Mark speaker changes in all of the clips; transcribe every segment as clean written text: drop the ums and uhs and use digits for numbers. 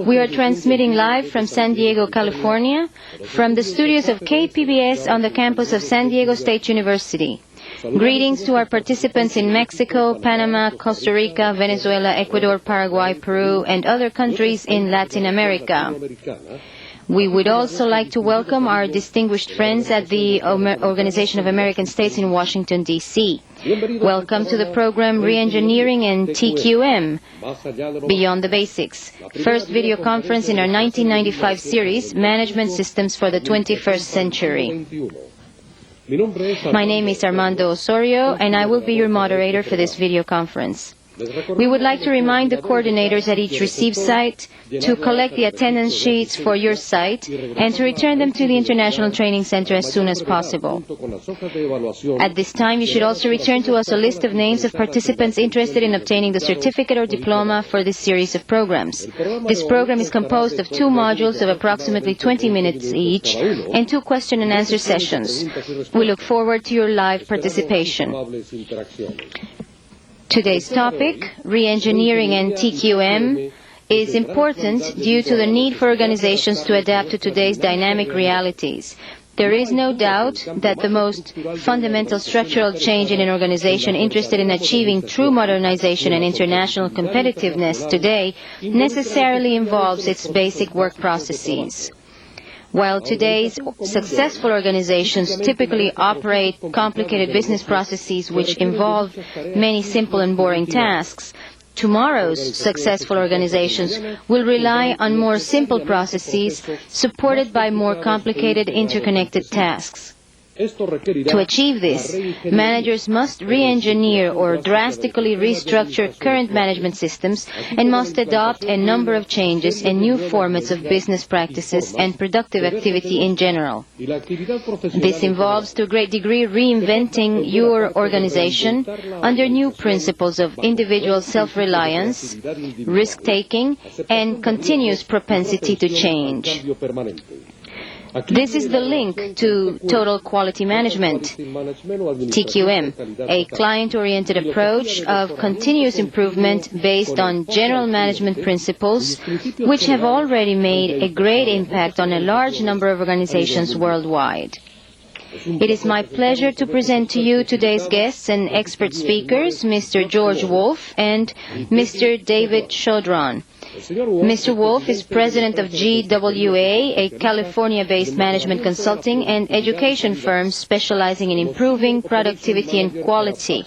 Speaker 1: We are transmitting live from San Diego, California, from the studios of KPBS on the campus of San Diego State University. Greetings to our participants in Mexico, Panama, Costa Rica, Venezuela, Ecuador, Paraguay, Peru, and other countries in Latin America. We would also like to welcome our distinguished friends at the Organization of American States in Washington, D.C. Welcome to the program Reengineering and TQM, Beyond the Basics, first video conference in our 1995 series, Management Systems for the 21st Century. My name is Armando Osorio, and I will be your moderator for this video conference. We would like to remind the coordinators at each receive site to collect the attendance sheets for your site and to return them to the International Training Center as soon as possible. At this time, you should also return to us a list of names of participants interested in obtaining the certificate or diploma for this series of programs. This program is composed of 2 modules of approximately 20 minutes each and 2 question and answer sessions. We look forward to your live participation. Today's topic, Reengineering and TQM, is important due to the need for organizations to adapt to today's dynamic realities. There is no doubt that the most fundamental structural change in an organization interested in achieving true modernization and international competitiveness today necessarily involves its basic work processes. While today's successful organizations typically operate complicated business processes which involve many simple and boring tasks, tomorrow's successful organizations will rely on more simple processes supported by more complicated interconnected tasks. To achieve this, managers must re-engineer or drastically restructure current management systems and must adopt a number of changes and new formats of business practices and productive activity in general. This involves to a great degree reinventing your organization under new principles of individual self-reliance, risk-taking, and continuous propensity to change. This is the link to Total Quality Management, TQM, a client-oriented approach of continuous improvement based on general management principles which have already made a great impact on a large number of organizations worldwide. It is my pleasure to present to you today's guests and expert speakers, Mr. George Wolf and Mr. David Chaudron. Mr. Wolf is president of GWA, a California-based management consulting and education firm specializing in improving productivity and quality.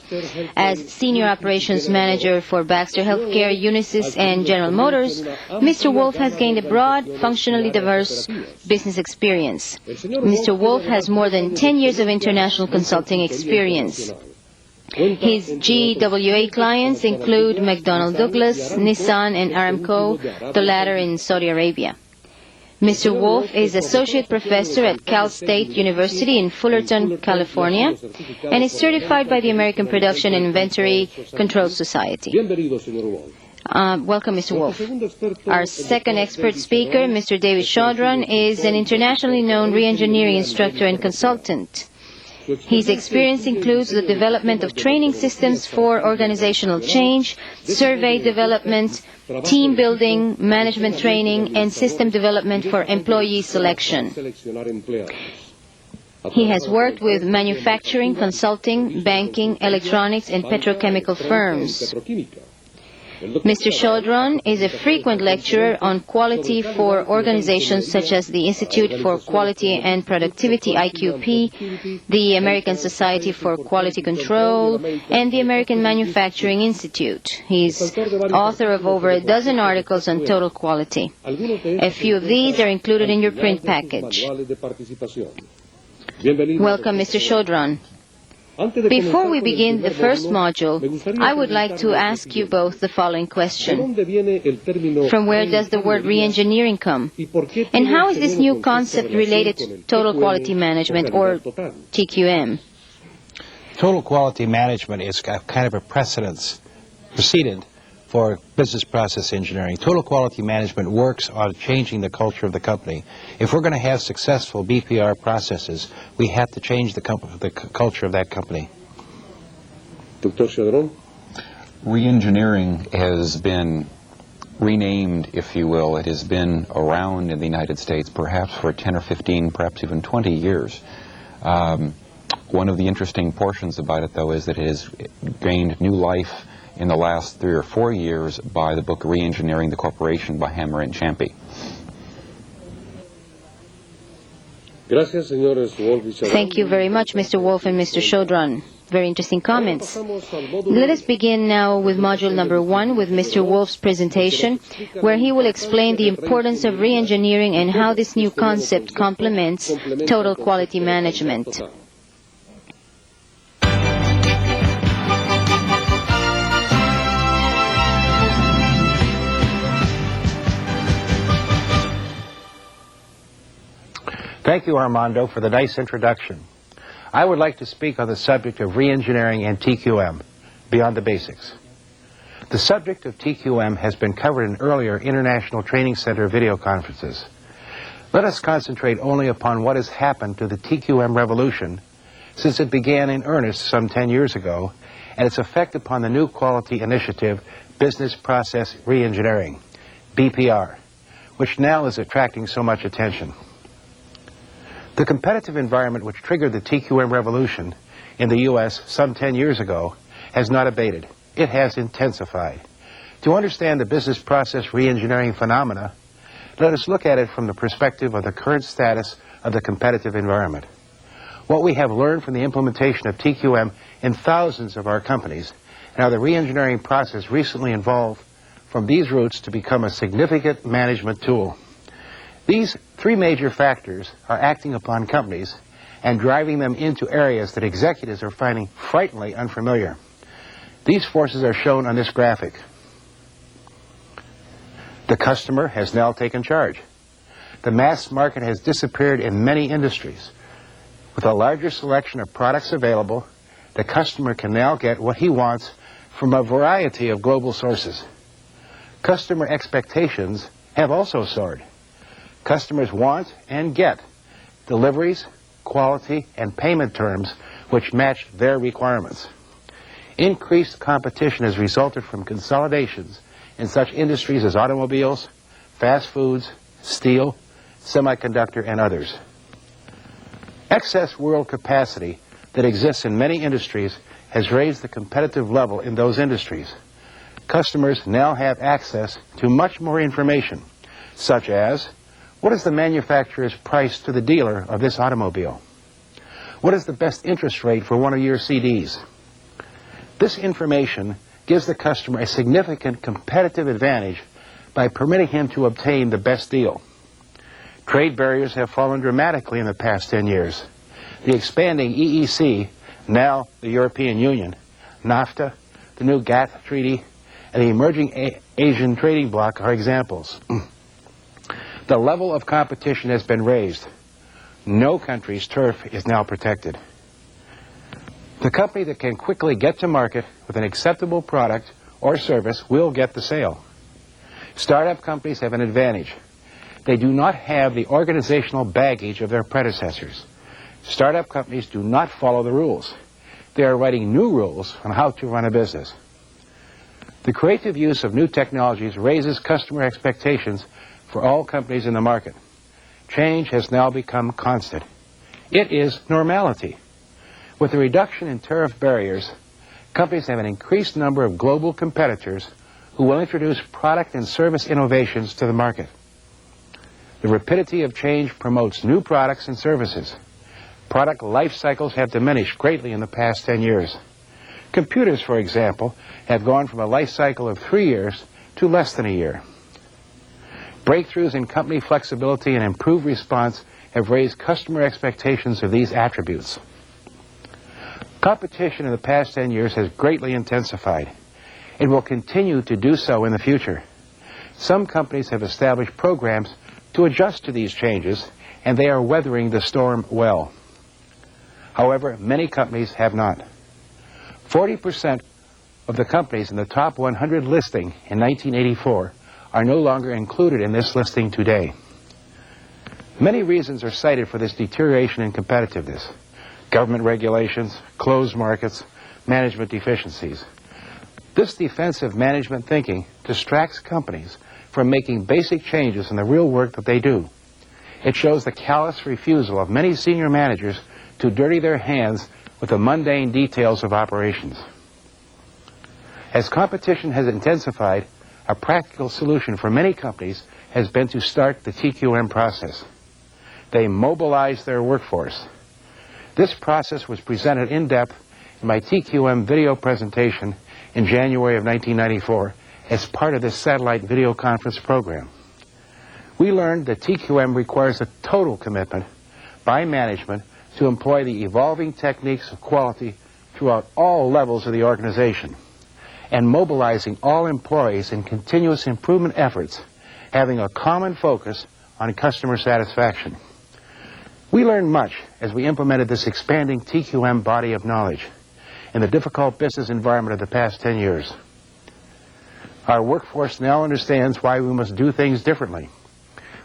Speaker 1: As senior operations manager for Baxter Healthcare, Unisys, and General Motors, Mr. Wolf has gained a broad, functionally diverse business experience. Mr. Wolf has more than 10 years of international consulting experience. His GWA clients include McDonnell Douglas, Nissan, and Aramco, the latter in Saudi Arabia. Mr. Wolf is associate professor at Cal State University in Fullerton, California, and is certified by the American Production and Inventory Control Society. Welcome, Mr. Wolf. Our second expert speaker, Mr. David Chaudron, is an internationally known re-engineering instructor and consultant. His experience includes the development of training systems for organizational change, survey development, team building, management training, and system development for employee selection. He has worked with manufacturing, consulting, banking, electronics, and petrochemical firms. Mr. Chaudron is a frequent lecturer on quality for organizations such as the Institute for Quality and Productivity, IQP, the American Society for Quality Control, and the American Manufacturing Institute. He's author of over a dozen articles on total quality. A few of these are included in your print package. Welcome, Mr. Chaudron. Before we begin the first module, I would like to ask you both the following question. From where does the word re-engineering come? And how is this new concept related to total quality management, or TQM?
Speaker 2: Total quality management is kind of a precedent for business process engineering. Total quality management works on changing the culture of the company. If we're going to have successful BPR processes, we have to change the culture of that company.
Speaker 3: Dr. Chaudron?
Speaker 4: Reengineering has been
Speaker 3: renamed, if you will. It has been around in the United States perhaps for 10 or 15, perhaps even 20 years. One of the interesting portions about it, though, is that it has gained new life in the last 3 or 4 years by the book Reengineering the Corporation by Hammer and Champy.
Speaker 1: Thank you very much, Mr. Wolf and Mr. Chaudron. Very interesting comments. Let us begin now with module number 1 with Mr. Wolf's presentation, where he will explain the importance of reengineering and how this new concept complements total quality management.
Speaker 2: Thank you, Armando, for the nice introduction. I would like to speak on the subject of reengineering and TQM, beyond the basics. The subject of TQM has been covered in earlier International Training Center video conferences. Let us concentrate only upon what has happened to the TQM revolution since it began in earnest some 10 years ago, and its effect upon the new quality initiative, Business Process Reengineering, BPR, which now is attracting so much attention. The competitive environment which triggered the TQM revolution in the U.S. some 10 years ago has not abated. It has intensified. To understand the business process reengineering phenomena, let us look at it from the perspective of the current status of the competitive environment. What we have learned from the implementation of TQM in thousands of our companies, and how the reengineering process recently evolved from these roots to become a significant management tool. These 3 major factors are acting upon companies and driving them into areas that executives are finding frighteningly unfamiliar. These forces are shown on this graphic. The customer has now taken charge. The mass market has disappeared in many industries. With a larger selection of products available, the customer can now get what he wants from a variety of global sources. Customer expectations have also soared. Customers want and get deliveries, quality, and payment terms which match their requirements. Increased competition has resulted from consolidations in such industries as automobiles, fast foods, steel, semiconductor, and others. Excess world capacity that exists in many industries has raised the competitive level in those industries. Customers now have access to much more information, such as: what is the manufacturer's price to the dealer of this automobile? What is the best interest rate for one of your CDs? This information gives the customer a significant competitive advantage by permitting him to obtain the best deal. Trade barriers have fallen dramatically in the past 10 years. The expanding EEC, now the European Union, NAFTA, the new GATT treaty, and the emerging Asian trading bloc are examples. The level of competition has been raised. No country's turf is now protected. The company that can quickly get to market with an acceptable product or service will get the sale. Startup companies have an advantage. They do not have the organizational baggage of their predecessors. Startup companies do not follow the rules. They are writing new rules on how to run a business. The creative use of new technologies raises customer expectations for all companies in the market. Change has now become constant. It is normality. With the reduction in tariff barriers, companies have an increased number of global competitors who will introduce product and service innovations to the market. The rapidity of change promotes new products and services. Product life cycles have diminished greatly in the past 10 years. Computers, for example, have gone from a life cycle of 3 years to less than a year. Breakthroughs in company flexibility and improved response have raised customer expectations of these attributes. Competition in the past 10 years has greatly intensified. It will continue to do so in the future. Some companies have established programs to adjust to these changes, and they are weathering the storm well. However, many companies have not. 40% of the companies in the top 100 listing in 1984 are no longer included in this listing today. Many reasons are cited for this deterioration in competitiveness: government regulations, closed markets, management deficiencies. This defensive management thinking distracts companies from making basic changes in the real work that they do. It shows the callous refusal of many senior managers to dirty their hands with the mundane details of operations. As competition has intensified, a practical solution for many companies has been to start the TQM process. They mobilize their workforce. This process was presented in depth in my TQM video presentation in January of 1994 as part of this satellite video conference program. We learned that TQM requires a total commitment by management to employ the evolving techniques of quality throughout all levels of the organization, and mobilizing all employees in continuous improvement efforts, having a common focus on customer satisfaction. We learned much as we implemented this expanding TQM body of knowledge in the difficult business environment of the past 10 years. Our workforce now understands why we must do things differently,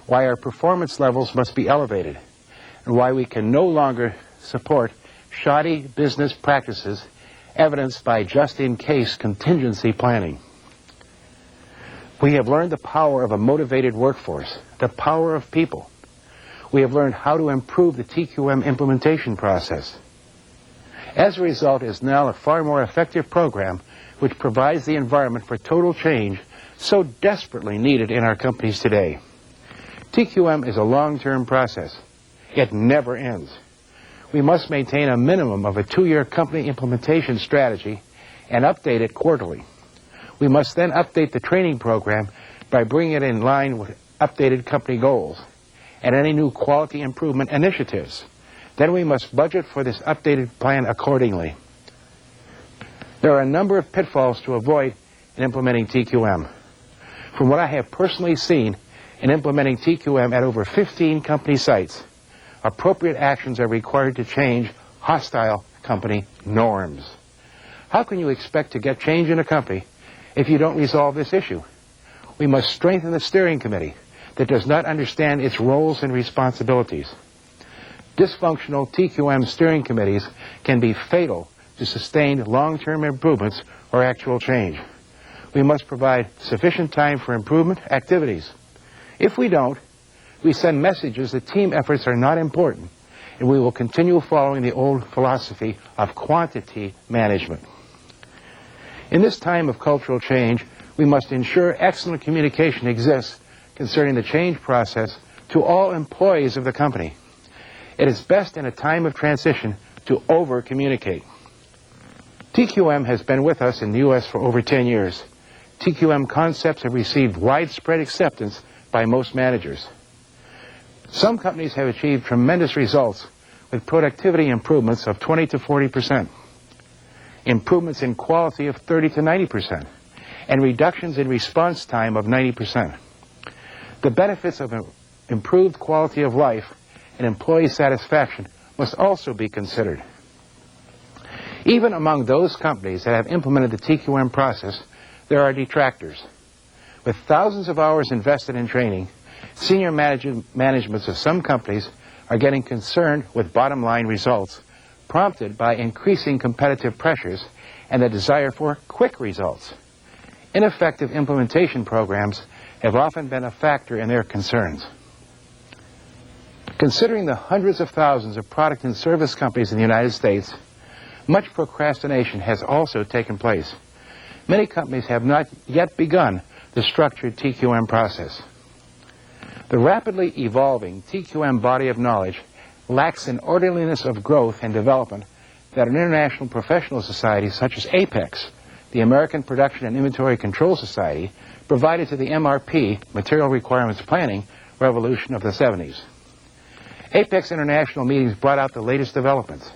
Speaker 2: why our performance levels must be elevated, and why we can no longer support shoddy business practices evidenced by just-in-case contingency planning. We have learned the power of a motivated workforce, the power of people. We have learned how to improve the TQM implementation process. As a result, it is now a far more effective program which provides the environment for total change so desperately needed in our companies today. TQM is a long-term process. It never ends. We must maintain a minimum of a 2-year company implementation strategy and update it quarterly. We must then update the training program by bringing it in line with updated company goals and any new quality improvement initiatives. Then we must budget for this updated plan accordingly. There are a number of pitfalls to avoid in implementing TQM. From what I have personally seen in implementing TQM at over 15 company sites, appropriate actions are required to change hostile company norms. How can you expect to get change in a company if you don't resolve this issue? We must strengthen the steering committee that does not understand its roles and responsibilities. Dysfunctional TQM steering committees can be fatal to sustained long-term improvements or actual change. We must provide sufficient time for improvement activities. If we don't, we send messages that team efforts are not important, and we will continue following the old philosophy of quantity management. In this time of cultural change, we must ensure excellent communication exists concerning the change process to all employees of the company. It is best in a time of transition to over-communicate. TQM has been with us in the U.S. for over 10 years. TQM concepts have received widespread acceptance by most managers. Some companies have achieved tremendous results with productivity improvements of 20 to 40%, improvements in quality of 30 to 90%, and reductions in response time of 90%. The benefits of improved quality of life and employee satisfaction must also be considered. Even among those companies that have implemented the TQM process, there are detractors. With thousands of hours invested in training, senior managements of some companies are getting concerned with bottom-line results, prompted by increasing competitive pressures and the desire for quick results. Ineffective implementation programs have often been a factor in their concerns. Considering the hundreds of thousands of product and service companies in the United States, much procrastination has also taken place. Many companies have not yet begun the structured TQM process. The rapidly evolving TQM body of knowledge lacks an orderliness of growth and development that an international professional society such as APEX, the American Production and Inventory Control Society, provided to the MRP, Material Requirements Planning, revolution of the 70s. APEX international meetings brought out the latest developments.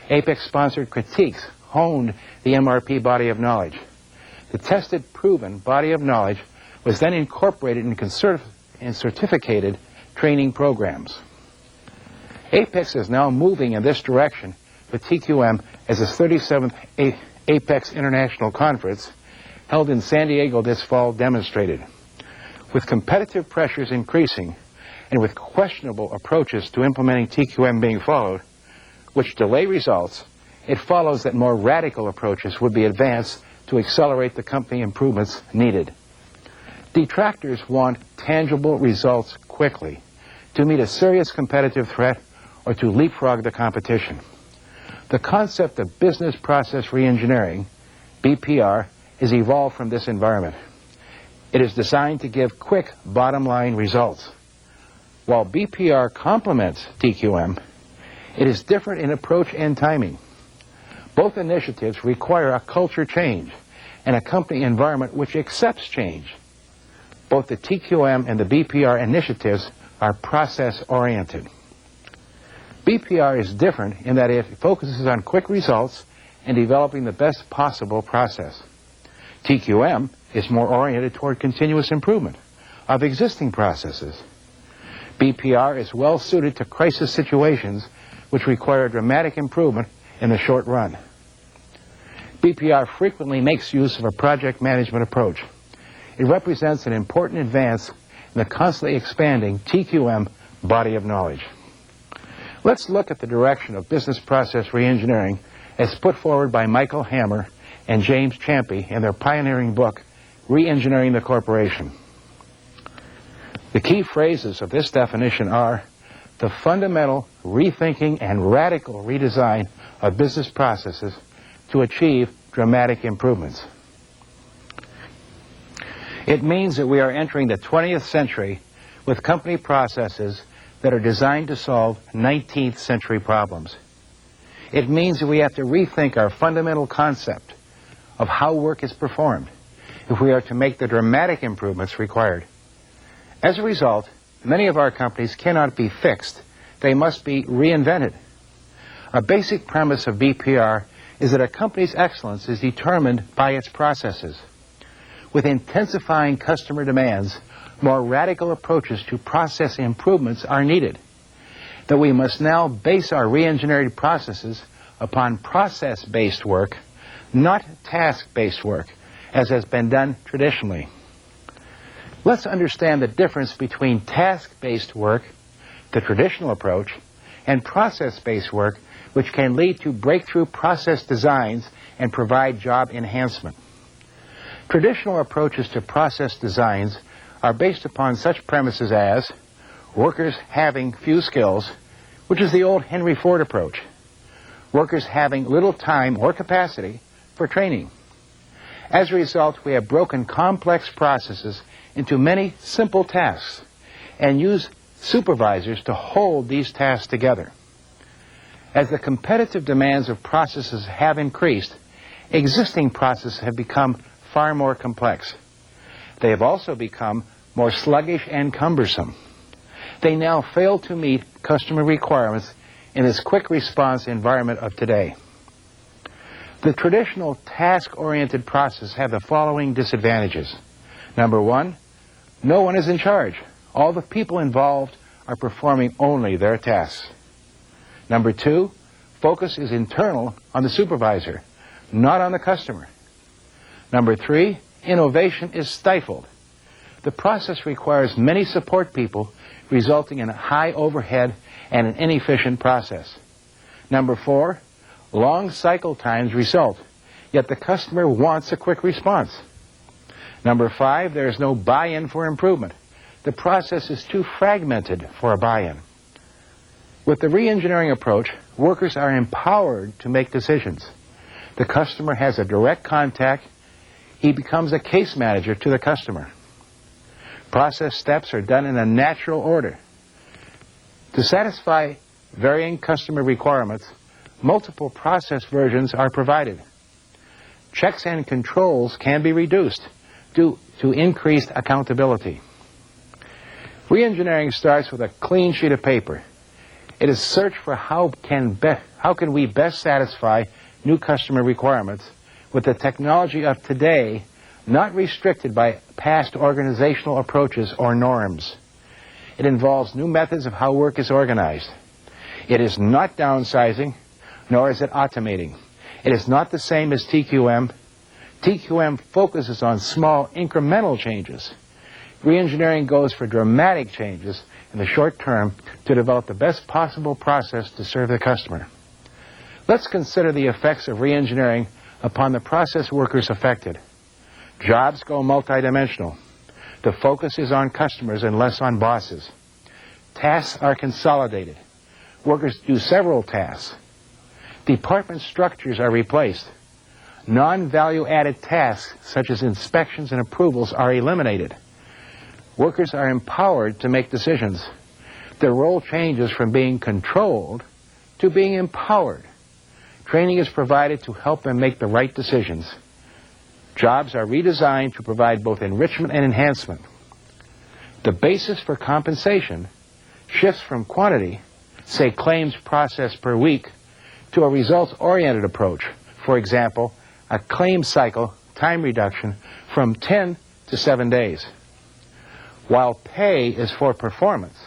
Speaker 2: APEX-sponsored critiques honed the MRP body of knowledge. The tested, proven body of knowledge was then incorporated in certificated training programs. APEX is now moving in this direction with TQM as the 37th APEX International Conference held in San Diego this fall demonstrated. With competitive pressures increasing and with questionable approaches to implementing TQM being followed, which delay results, it follows that more radical approaches would be advanced to accelerate the company improvements needed. Detractors want tangible results quickly to meet a serious competitive threat or to leapfrog the competition. The concept of business process reengineering, BPR, has evolved from this environment. It is designed to give quick bottom-line results. While BPR complements TQM, it is different in approach and timing. Both initiatives require a culture change and a company environment which accepts change. Both the TQM and the BPR initiatives are process-oriented. BPR is different in that it focuses on quick results and developing the best possible process. TQM is more oriented toward continuous improvement of existing processes. BPR is well suited to crisis situations which require dramatic improvement in the short run. BPR frequently makes use of a project management approach. It represents an important advance in the constantly expanding TQM body of knowledge. Let's look at the direction of business process reengineering as put forward by Michael Hammer and James Champy in their pioneering book, Reengineering the Corporation. The key phrases of this definition are the fundamental rethinking and radical redesign of business processes to achieve dramatic improvements. It means that we are entering the 20th century with company processes that are designed to solve 19th century problems. It means that we have to rethink our fundamental concept of how work is performed if we are to make the dramatic improvements required. As a result, many of our companies cannot be fixed. They must be reinvented. A basic premise of BPR is that a company's excellence is determined by its processes. With intensifying customer demands, more radical approaches to process improvements are needed. That we must now base our reengineered processes upon process-based work, not task-based work, as has been done traditionally. Let's understand the difference between task-based work, the traditional approach, and process-based work, which can lead to breakthrough process designs and provide job enhancement. Traditional approaches to process designs are based upon such premises as workers having few skills, which is the old Henry Ford approach, workers having little time or capacity for training. As a result, we have broken complex processes into many simple tasks and use supervisors to hold these tasks together. As the competitive demands of processes have increased, existing processes have become far more complex. They have also become more sluggish and cumbersome. They now fail to meet customer requirements in this quick response environment of today. The traditional task-oriented process have the following disadvantages. Number one, no one is in charge. All the people involved are performing only their tasks. Number two, focus is internal on the supervisor, not on the customer. Number three, innovation is stifled. The process requires many support people, resulting in a high overhead and an inefficient process. Number four, long cycle times result, yet the customer wants a quick response. Number five, there is no buy-in for improvement. The process is too fragmented for a buy-in. With the reengineering approach, workers are empowered to make decisions. The customer has a direct contact. He becomes a case manager to the customer. Process steps are done in a natural order. To satisfy varying customer requirements, multiple process versions are provided. Checks and controls can be reduced due to increased accountability. Reengineering starts with a clean sheet of paper. It is search for how can we best satisfy new customer requirements with the technology of today, not restricted by past organizational approaches or norms. It involves new methods of how work is organized. It is not downsizing, nor is it automating. It is not the same as TQM. TQM focuses on small incremental changes. Reengineering goes for dramatic changes in the short term to develop the best possible process to serve the customer. Let's consider the effects of reengineering upon the process workers affected. Jobs go multidimensional. The focus is on customers and less on bosses. Tasks are consolidated. Workers do several tasks. Department structures are replaced. Non-value-added tasks, such as inspections and approvals, are eliminated. Workers are empowered to make decisions. Their role changes from being controlled to being empowered. Training is provided to help them make the right decisions. Jobs are redesigned to provide both enrichment and enhancement. The basis for compensation shifts from quantity, say claims processed per week, to a results-oriented approach. For example, a claim cycle time reduction from 10 to 7 days. While pay is for performance,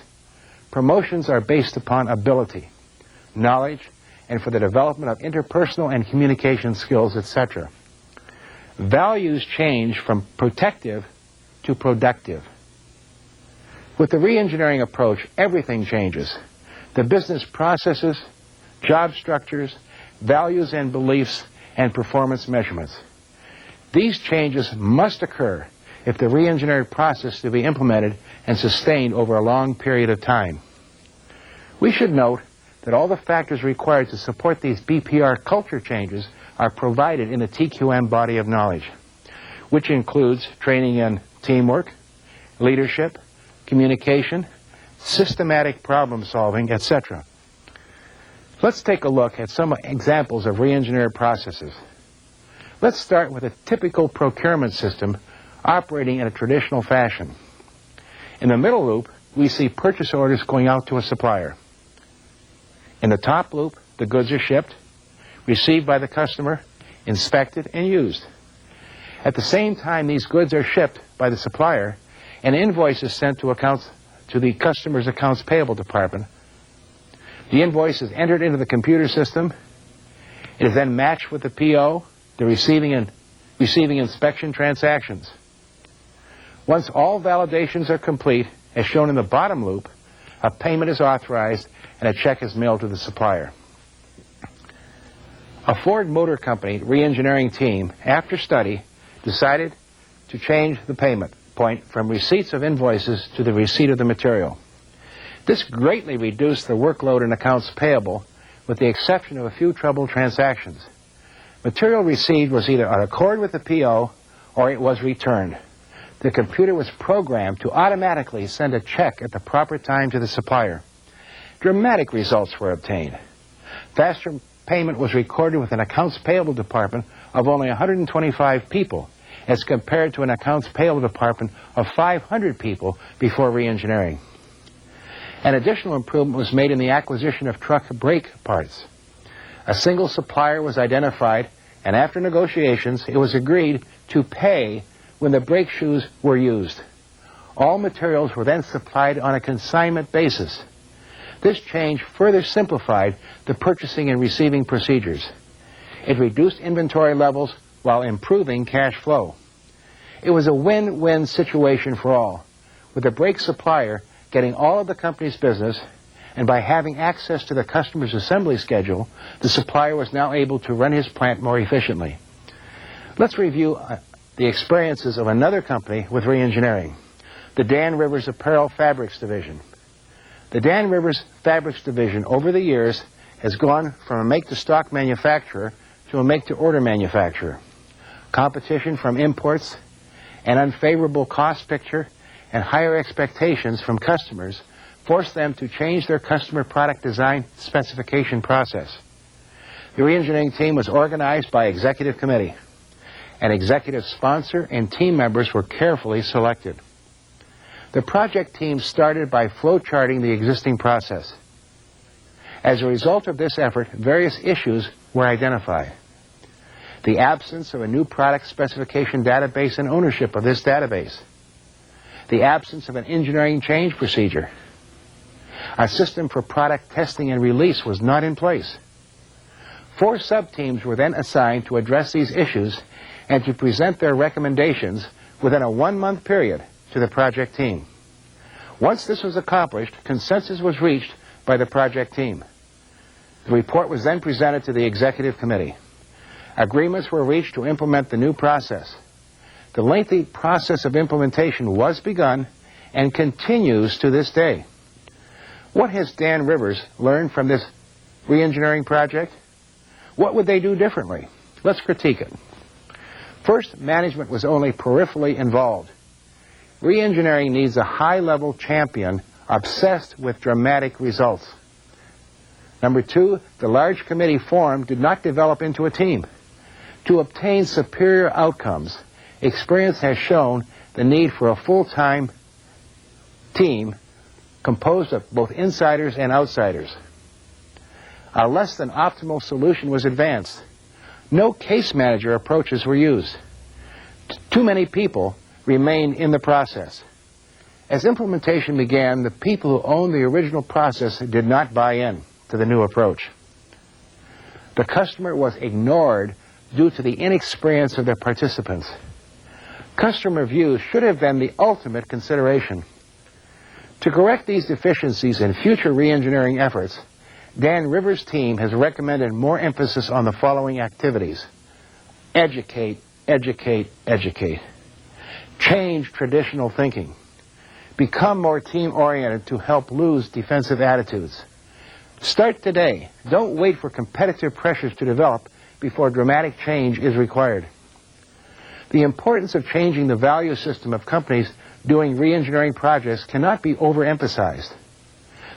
Speaker 2: promotions are based upon ability, knowledge, and for the development of interpersonal and communication skills, etc. Values change from protective to productive. With the reengineering approach, everything changes. The business processes, job structures, values and beliefs, and performance measurements. These changes must occur if the reengineered process is to be implemented and sustained over a long period of time. We should note that all the factors required to support these BPR culture changes are provided in the TQM body of knowledge, which includes training in teamwork, leadership, communication, systematic problem solving, etc. Let's take a look at some examples of reengineered processes. Let's start with a typical procurement system operating in a traditional fashion. In the middle loop, we see purchase orders going out to a supplier. In the top loop, the goods are shipped, received by the customer, inspected, and used. At the same time these goods are shipped by the supplier, an invoice is sent to the customer's accounts payable department. The invoice is entered into the computer system. It is then matched with the PO, the receiving inspection transactions. Once all validations are complete, as shown in the bottom loop, a payment is authorized and a check is mailed to the supplier. A Ford Motor Company reengineering team, after study, decided to change the payment point from receipts of invoices to the receipt of the material. This greatly reduced the workload in accounts payable, with the exception of a few troubled transactions. Material received was either on accord with the PO or it was returned. The computer was programmed to automatically send a check at the proper time to the supplier. Dramatic results were obtained. Faster payment was recorded with an accounts payable department of only 125 people, as compared to an accounts payable department of 500 people before reengineering. An additional improvement was made in the acquisition of truck brake parts. A single supplier was identified, and after negotiations, it was agreed to pay when the brake shoes were used. All materials were then supplied on a consignment basis. This change further simplified the purchasing and receiving procedures. It reduced inventory levels while improving cash flow. It was a win-win situation for all, with the brake supplier getting all of the company's business, and by having access to the customer's assembly schedule, the supplier was now able to run his plant more efficiently. Let's review the experiences of another company with reengineering, the Dan Rivers Apparel Fabrics Division. The Dan Rivers Fabrics Division over the years has gone from a make-to-stock manufacturer to a make-to-order manufacturer. Competition from imports, an unfavorable cost picture, and higher expectations from customers forced them to change their customer product design specification process. The reengineering team was organized by executive committee. An executive sponsor and team members were carefully selected. The project team started by flowcharting the existing process. As a result of this effort, various issues were identified. The absence of a new product specification database and ownership of this database. The absence of an engineering change procedure. A system for product testing and release was not in place. 4 sub-teams were then assigned to address these issues and to present their recommendations within a 1-month period to the project team. Once this was accomplished, consensus was reached by the project team. The report was then presented to the executive committee. Agreements were reached to implement the new process. The lengthy process of implementation was begun and continues to this day. What has Dan Rivers learned from this reengineering project? What would they do differently? Let's critique it. First, management was only peripherally involved. Reengineering needs a high-level champion obsessed with dramatic results. Number two, the large committee formed did not develop into a team. To obtain superior outcomes, experience has shown the need for a full-time team composed of both insiders and outsiders. A less than optimal solution was advanced. No case manager approaches were used. Too many people remained in the process. As implementation began, the people who owned the original process did not buy in to the new approach. The customer was ignored due to the inexperience of their participants. Customer views should have been the ultimate consideration. To correct these deficiencies in future reengineering efforts, Dan Rivers' team has recommended more emphasis on the following activities. Educate, educate, educate. Change traditional thinking. Become more team-oriented to help lose defensive attitudes. Start today. Don't wait for competitive pressures to develop before dramatic change is required. The importance of changing the value system of companies doing reengineering projects cannot be overemphasized.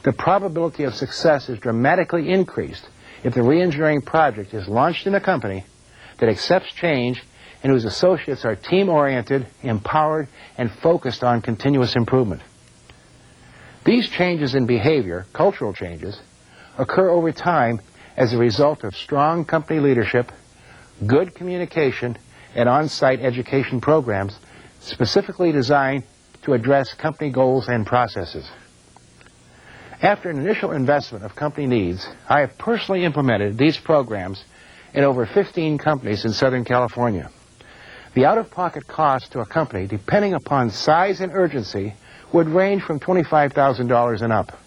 Speaker 2: The probability of success is dramatically increased if the reengineering project is launched in a company that accepts change and whose associates are team-oriented, empowered, and focused on continuous improvement. These changes in behavior, cultural changes, occur over time as a result of strong company leadership, good communication, and on-site education programs specifically designed to address company goals and processes. After an initial investment of company needs, I have personally implemented these programs in over 15 companies in Southern California. The out-of-pocket cost to a company, depending upon size and urgency, would range from $25,000 and up.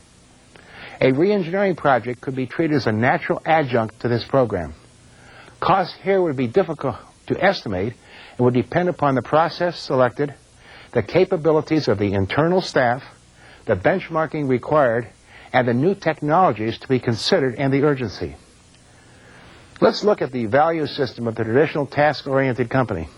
Speaker 2: A reengineering project could be treated as a natural adjunct to this program. Costs here would be difficult to estimate and would depend upon the process selected, the capabilities of the internal staff, the benchmarking required, and the new technologies to be considered and the urgency. Let's look at the value system of the traditional task-oriented company.